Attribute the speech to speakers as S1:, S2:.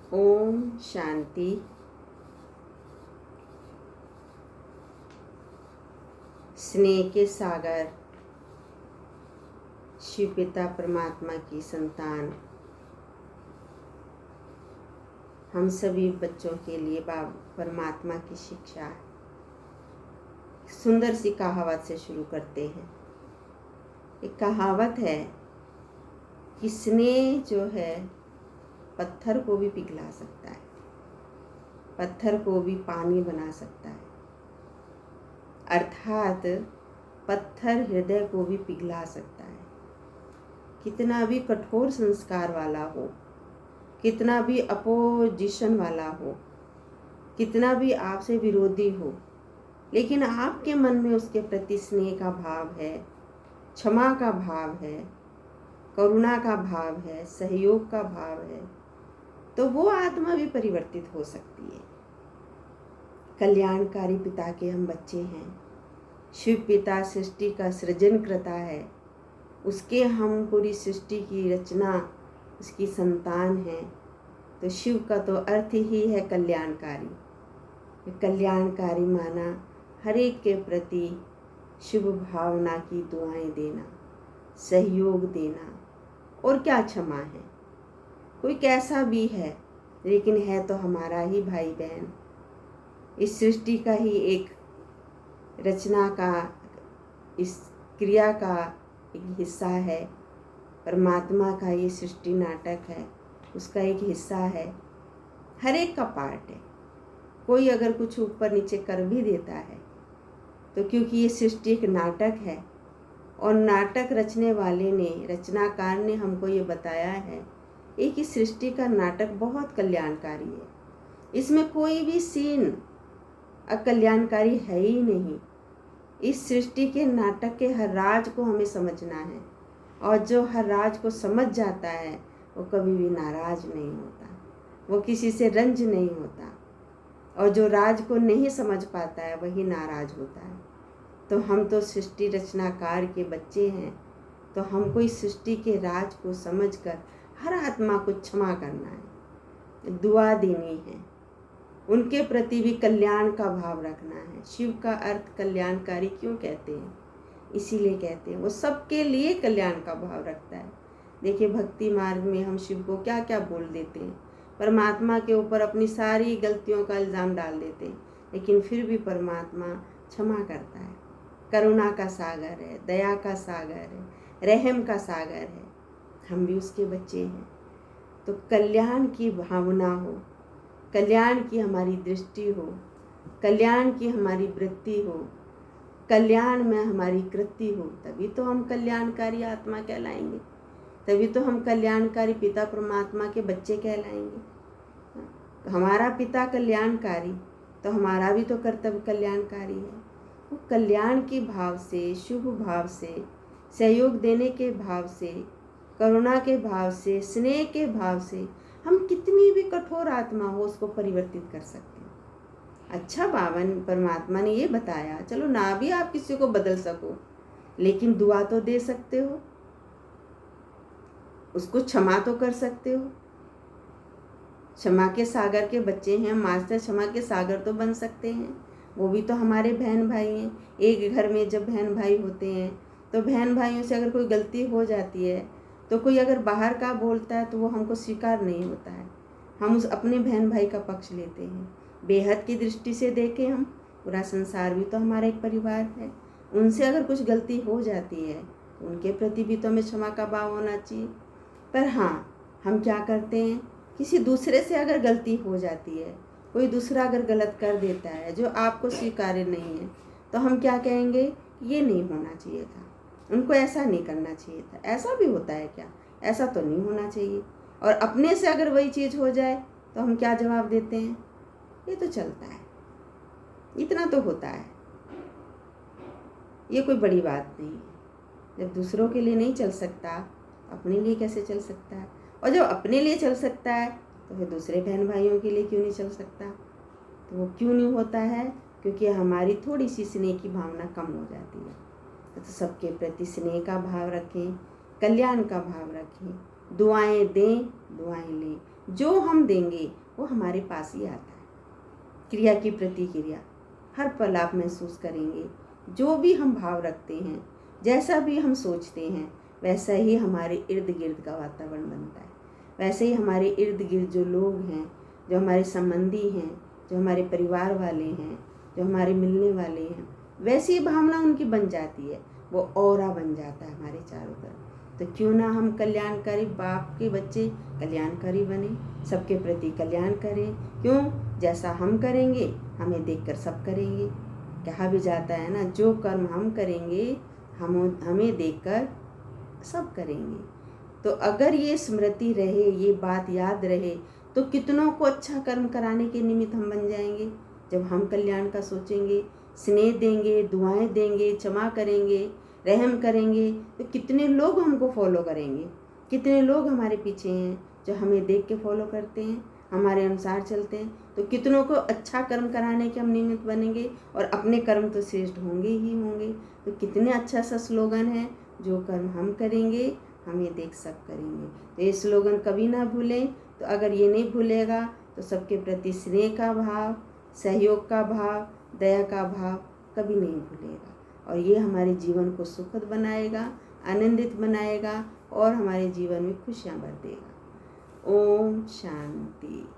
S1: ओम शांति। स्नेह के सागर शिव पिता परमात्मा की संतान हम सभी बच्चों के लिए परमात्मा की शिक्षा सुंदर सी कहावत से शुरू करते हैं। एक कहावत है कि स्नेह जो है पत्थर को भी पिघला सकता है, पत्थर को भी पानी बना सकता है। अर्थात पत्थर हृदय को भी पिघला सकता है। कितना भी कठोर संस्कार वाला हो, कितना भी अपोजिशन वाला हो, कितना भी आपसे विरोधी हो, लेकिन आपके मन में उसके प्रति स्नेह का भाव है, क्षमा का भाव है, करुणा का भाव है, सहयोग का भाव है, तो वो आत्मा भी परिवर्तित हो सकती है। कल्याणकारी पिता के हम बच्चे हैं। शिव पिता सृष्टि का सृजन करता है, उसके हम पूरी सृष्टि की रचना, उसकी संतान हैं। तो शिव का तो अर्थ ही है कल्याणकारी। कल्याणकारी माना हर एक के प्रति शुभ भावना की दुआएं देना, सहयोग देना, और क्या क्षमा है। कोई कैसा भी है, लेकिन है तो हमारा ही भाई बहन, इस सृष्टि का ही एक रचना का, इस क्रिया का एक हिस्सा है। परमात्मा का ये सृष्टि नाटक है, उसका एक हिस्सा है, हर एक का पार्ट है। कोई अगर कुछ ऊपर नीचे कर भी देता है तो क्योंकि ये सृष्टि एक नाटक है, और नाटक रचने वाले ने, रचनाकार ने हमको ये बताया है एक ही सृष्टि का नाटक बहुत कल्याणकारी है। इसमें कोई भी सीन अकल्याणकारी है ही नहीं। इस सृष्टि के नाटक के हर राज को हमें समझना है, और जो हर राज को समझ जाता है वो कभी भी नाराज नहीं होता, वो किसी से रंज नहीं होता, और जो राज को नहीं समझ पाता है वही नाराज होता है। तो हम तो सृष्टि रचनाकार के बच्चे हैं, तो हमको इस सृष्टि के राज को समझकर हर आत्मा को क्षमा करना है, दुआ देनी है, उनके प्रति भी कल्याण का भाव रखना है। शिव का अर्थ कल्याणकारी क्यों कहते हैं? इसीलिए कहते हैं वो सबके लिए कल्याण का भाव रखता है। देखिए भक्ति मार्ग में हम शिव को क्या क्या बोल देते हैं, परमात्मा के ऊपर अपनी सारी गलतियों का इल्ज़ाम डाल देते हैं, लेकिन फिर भी परमात्मा क्षमा करता है। करुणा का सागर है, दया का सागर है, रहम का सागर है। हम भी उसके बच्चे हैं। तो कल्याण की भावना हो, कल्याण की हमारी दृष्टि हो, कल्याण की हमारी वृत्ति हो, कल्याण में हमारी कृति हो, तभी तो हम कल्याणकारी आत्मा कहलाएंगे, तभी तो हम कल्याणकारी पिता परमात्मा के बच्चे कहलाएंगे। हमारा पिता कल्याणकारी, तो हमारा भी तो कर्तव्य कल्याणकारी है। वो कल्याण के भाव से, शुभ भाव से, सहयोग देने के भाव से, करुणा के भाव से, स्नेह के भाव से हम कितनी भी कठोर आत्मा हो उसको परिवर्तित कर सकते हैं। अच्छा बावन परमात्मा ने ये बताया, चलो ना भी आप किसी को बदल सको, लेकिन दुआ तो दे सकते हो, उसको क्षमा तो कर सकते हो। क्षमा के सागर के बच्चे हैं, मास्टर क्षमा के सागर तो बन सकते हैं। वो भी तो हमारे बहन भाई हैं। एक घर में जब बहन भाई होते हैं तो बहन भाइयों से अगर कोई गलती हो जाती है तो कोई अगर बाहर का बोलता है तो वो हमको स्वीकार नहीं होता है, हम उस अपने बहन भाई का पक्ष लेते हैं। बेहद की दृष्टि से देखें हम, पूरा संसार भी तो हमारा एक परिवार है। उनसे अगर कुछ गलती हो जाती है तो उनके प्रति भी तो हमें क्षमा का भाव होना चाहिए। पर हाँ, हम क्या करते हैं, किसी दूसरे से अगर गलती हो जाती है, कोई दूसरा अगर गलत कर देता है जो आपको स्वीकार्य नहीं है, तो हम क्या कहेंगे, ये नहीं होना चाहिए था, उनको ऐसा नहीं करना चाहिए था। ऐसा भी होता है क्या? ऐसा तो नहीं होना चाहिए। और अपने से अगर वही चीज़ हो जाए तो हम क्या जवाब देते हैं, ये तो चलता है, इतना तो होता है, ये कोई बड़ी बात नहीं है। जब दूसरों के लिए नहीं चल सकता, अपने लिए कैसे चल सकता है? और जब अपने लिए चल सकता है तो फिर दूसरे बहन भाइयों के लिए क्यों नहीं चल सकता? तो वो क्यों नहीं होता है? क्योंकि हमारी थोड़ी सी स्नेह की भावना कम हो जाती है। तो सबके प्रति स्नेह का भाव रखें, कल्याण का भाव रखें, दुआएं दें, दुआएं लें। जो हम देंगे वो हमारे पास ही आता है। क्रिया की प्रतिक्रिया हर पल आप महसूस करेंगे। जो भी हम भाव रखते हैं, जैसा भी हम सोचते हैं, वैसा ही हमारे इर्द गिर्द का वातावरण बनता है। वैसे ही हमारे इर्द गिर्द जो लोग हैं, जो हमारे संबंधी हैं, जो हमारे परिवार वाले हैं, जो हमारे मिलने वाले हैं, वैसी भावना उनकी बन जाती है। वो ऑरा बन जाता है हमारे चारों तरफ। तो क्यों ना हम कल्याणकारी बाप के बच्चे कल्याणकारी बने, सबके प्रति कल्याण करें। क्यों? जैसा हम करेंगे हमें देखकर सब करेंगे। कहा भी जाता है ना, जो कर्म हम करेंगे हमें देखकर सब करेंगे। तो अगर ये स्मृति रहे, ये बात याद रहे, तो कितनों को अच्छा कर्म कराने के निमित्त हम बन जाएंगे। जब हम कल्याण का सोचेंगे, स्नेह देंगे, दुआएं देंगे, क्षमा करेंगे, रहम करेंगे, तो कितने लोग हमको फॉलो करेंगे। कितने लोग हमारे पीछे हैं जो हमें देख के फॉलो करते हैं, हमारे अनुसार चलते हैं। तो कितनों को अच्छा कर्म कराने के हम निमित्त बनेंगे, और अपने कर्म तो श्रेष्ठ होंगे ही होंगे। तो कितने अच्छा सा स्लोगन है, जो कर्म हम करेंगे हमें देख सब करेंगे। तो ये स्लोगन कभी ना भूलें। तो अगर ये नहीं भूलेगा तो सबके प्रति स्नेह का भाव, सहयोग का भाव, दया का भाव कभी नहीं भूलेगा। और ये हमारे जीवन को सुखद बनाएगा, आनंदित बनाएगा, और हमारे जीवन में खुशियाँ भर देगा। ओम शांति।